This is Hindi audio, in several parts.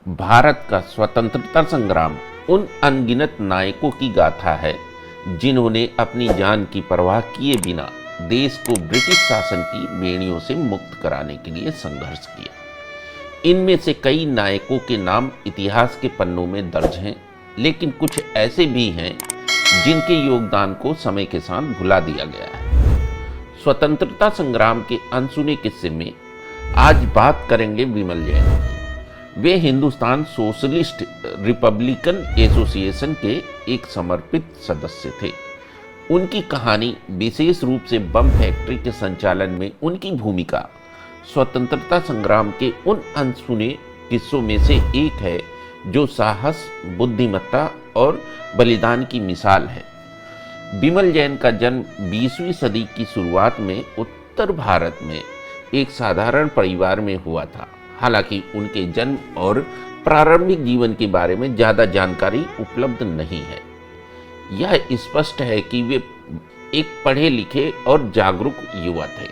भारत का स्वतंत्रता संग्राम उन अनगिनत नायकों की गाथा है जिन्होंने अपनी जान की परवाह किए बिना देश को ब्रिटिश शासन की बेड़ियों से मुक्त कराने के लिए संघर्ष किया। इनमें से कई नायकों के नाम इतिहास के पन्नों में दर्ज हैं, लेकिन कुछ ऐसे भी हैं जिनके योगदान को समय के साथ भुला दिया गया है। स्वतंत्रता संग्राम के अनसुने किस्से में आज बात करेंगे विमल जैन की। वे हिंदुस्तान सोशलिस्ट रिपब्लिकन एसोसिएशन के एक समर्पित सदस्य थे। उनकी कहानी, विशेष रूप से बम फैक्ट्री के संचालन में उनकी भूमिका, स्वतंत्रता संग्राम के उन अनसुने किस्सों में से एक है जो साहस, बुद्धिमत्ता और बलिदान की मिसाल है। विमल जैन का जन्म 20वीं सदी की शुरुआत में उत्तर भारत में एक साधारण परिवार में हुआ था। हालांकि उनके जन्म और प्रारंभिक जीवन के बारे में ज़्यादा जानकारी उपलब्ध नहीं है। यह स्पष्ट है कि वे एक पढ़े लिखे और जागरूक युवा थे,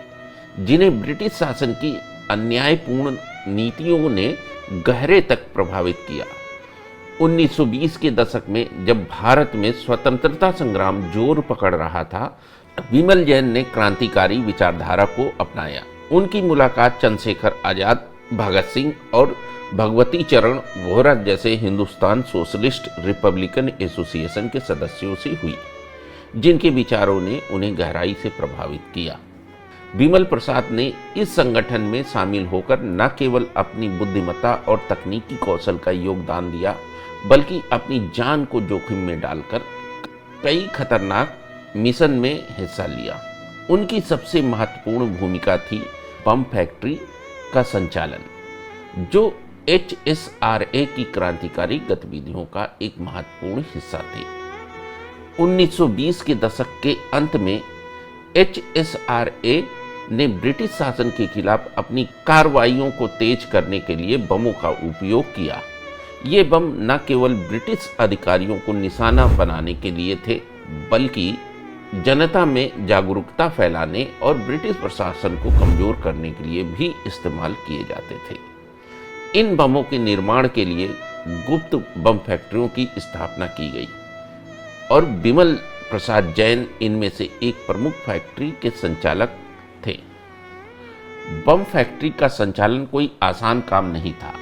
जिन्हें ब्रिटिश शासन की अन्यायपूर्ण नीतियों ने गहरे तक प्रभावित किया। 1920 के दशक में जब भारत में स्वतंत्रता संग्राम जोर पकड़ रहा था, विमल जैन ने क्रांतिकारी विचारधारा को अपनाया। उनकी मुलाकात चंद्रशेखर आजाद, भगत सिंह और भगवती चरण वोहरा जैसे हिंदुस्तान सोशलिस्ट रिपब्लिकन एसोसिएशन के सदस्यों से हुई, जिनके विचारों ने उन्हें गहराई से प्रभावित किया। विमल प्रसाद ने इस संगठन में शामिल होकर न केवल अपनी बुद्धिमत्ता और तकनीकी कौशल का योगदान दिया, बल्कि अपनी जान को जोखिम में डालकर कई खतरनाक मिशन में हिस्सा लिया। उनकी सबसे महत्वपूर्ण भूमिका थी बम फैक्ट्री का संचालन, जो HSRA की क्रांतिकारी गतिविधियों का एक महत्वपूर्ण हिस्सा थी। 1920 के दशक के अंत में HSRA ने ब्रिटिश शासन के खिलाफ अपनी कार्रवाइयों को तेज करने के लिए बमों का उपयोग किया। ये बम न केवल ब्रिटिश अधिकारियों को निशाना बनाने के लिए थे, बल्कि जनता में जागरूकता फैलाने और ब्रिटिश प्रशासन को कमजोर करने के लिए भी इस्तेमाल किए जाते थे। इन बमों के निर्माण के लिए गुप्त बम फैक्ट्रियों की स्थापना की गई और विमल प्रसाद जैन इनमें से एक प्रमुख फैक्ट्री के संचालक थे। बम फैक्ट्री का संचालन कोई आसान काम नहीं था।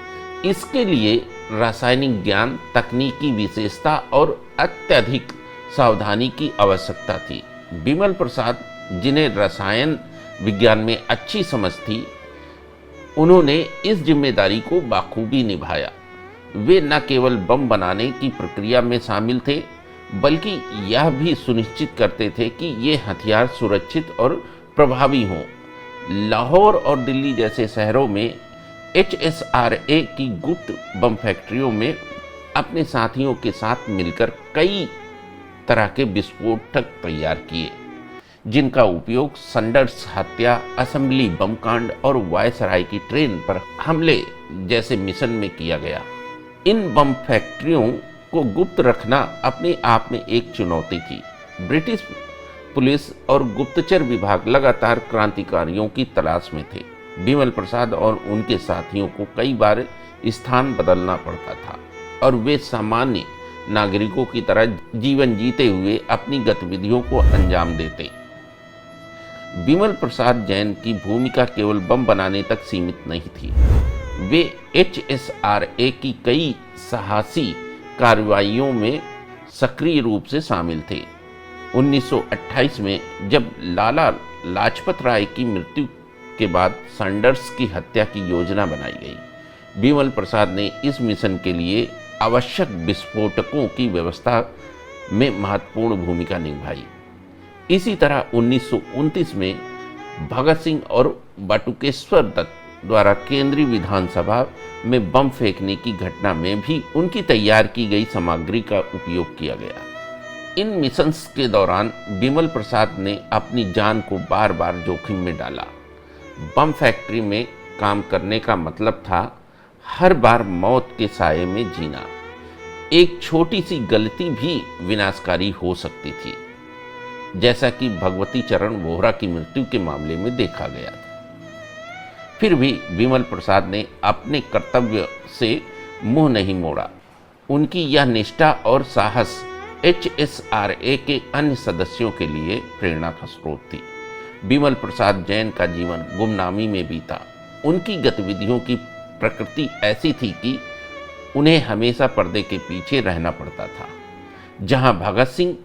इसके लिए रासायनिक ज्ञान, तकनीकी विशेषता और अत्यधिक सावधानी की आवश्यकता थी। विमल प्रसाद, जिन्हें रसायन विज्ञान में अच्छी समझ थी, उन्होंने इस जिम्मेदारी को बाखूबी निभाया। वे न केवल बम बनाने की प्रक्रिया में शामिल थे, बल्कि यह भी सुनिश्चित करते थे कि ये हथियार सुरक्षित और प्रभावी हों। लाहौर और दिल्ली जैसे शहरों में HSRA की गुप्त बम फैक्ट्रियों में अपने साथियों के साथ मिलकर कई तरह के विस्फोटक तैयार किए, जिनका उपयोग संडर्स हत्या, असेंबली बम कांड और वायसराय की ट्रेन पर हमले जैसे मिशन में किया गया। इन बम फैक्ट्रियों को गुप्त रखना अपने आप में एक चुनौती थी। ब्रिटिश पुलिस और गुप्तचर विभाग लगातार क्रांतिकारियों की तलाश में थे। विमल प्रसाद और उनके साथियों को कई बार स्थान बदलना पड़ता था और वे सामान्य नागरिकों की तरह जीवन जीते हुए अपनी गतिविधियों को अंजाम देते। विमल प्रसाद जैन की भूमिका केवल बम बनाने तक सीमित नहीं थी। वे HSRA की कई साहसी कार्रवाइयों में सक्रिय रूप से शामिल थे। 1928 में जब लाला लाजपत राय की मृत्यु के बाद सैंडर्स की हत्या की योजना बनाई गई, विमल प्रसाद ने इस मिशन के लिए आवश्यक विस्फोटकों की व्यवस्था में महत्वपूर्ण भूमिका निभाई। इसी तरह 1929 में भगत सिंह और बटुकेश्वर दत्त द्वारा केंद्रीय विधानसभा में बम फेंकने की घटना में भी उनकी तैयार की गई सामग्री का उपयोग किया गया। इन मिशंस के दौरान विमल प्रसाद ने अपनी जान को बार बार जोखिम में डाला। बम फैक्ट्री में काम करने का मतलब था हर बार मौत के साये में जीना। एक छोटी सी गलती भी विनाशकारी हो सकती थी, जैसा कि भगवती चरण वोहरा की मृत्यु के मामले में देखा गया था। फिर भी विमल प्रसाद ने अपने कर्तव्य से मुंह नहीं मोड़ा। उनकी यह निष्ठा और साहस HSRA के अन्य सदस्यों के लिए प्रेरणा का स्रोत थी। बिमल प्रसाद जैन का जीवन गुमनामी में बीता। उनकी गतिविधियों की प्रकृति ऐसी थी कि उन्हें हमेशा पर्दे के पीछे रहना पड़ता था। जहां भगत सिंह,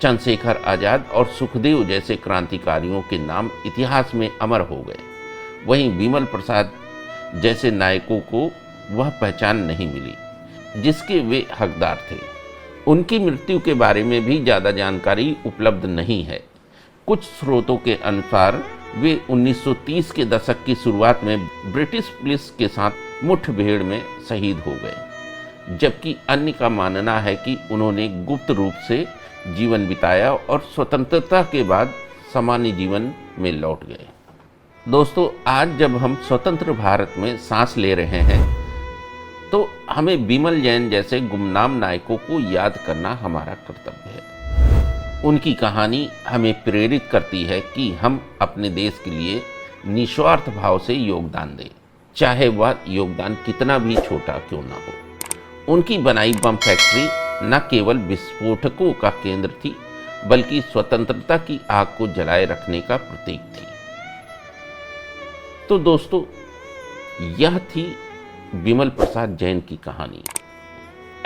चंद्रशेखर आज़ाद और सुखदेव जैसे क्रांतिकारियों के नाम इतिहास में अमर हो गए, वहीं बिमल प्रसाद जैसे नायकों को वह पहचान नहीं मिली जिसके वे हकदार थे। उनकी मृत्यु के बारे में भी ज़्यादा जानकारी उपलब्ध नहीं है। कुछ स्रोतों के अनुसार वे 1930 के दशक की शुरुआत में ब्रिटिश पुलिस के साथ मुठभेड़ में शहीद हो गए, जबकि अन्य का मानना है कि उन्होंने गुप्त रूप से जीवन बिताया और स्वतंत्रता के बाद सामान्य जीवन में लौट गए। दोस्तों, आज जब हम स्वतंत्र भारत में सांस ले रहे हैं तो हमें बिमल जैन जैसे गुमनाम नायकों को याद करना हमारा कर्तव्य है। उनकी कहानी हमें प्रेरित करती है कि हम अपने देश के लिए निस्वार्थ भाव से योगदान दें, चाहे वह योगदान कितना भी छोटा क्यों ना हो। उनकी बनाई बम फैक्ट्री न केवल विस्फोटकों का केंद्र थी, बल्कि स्वतंत्रता की आग को जलाए रखने का प्रतीक थी। तो दोस्तों, यह थी बिमल प्रसाद जैन की कहानी।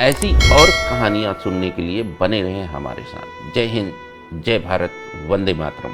ऐसी और कहानियां सुनने के लिए बने रहें हमारे साथ। जय हिंद, जय भारत, वंदे मातरम।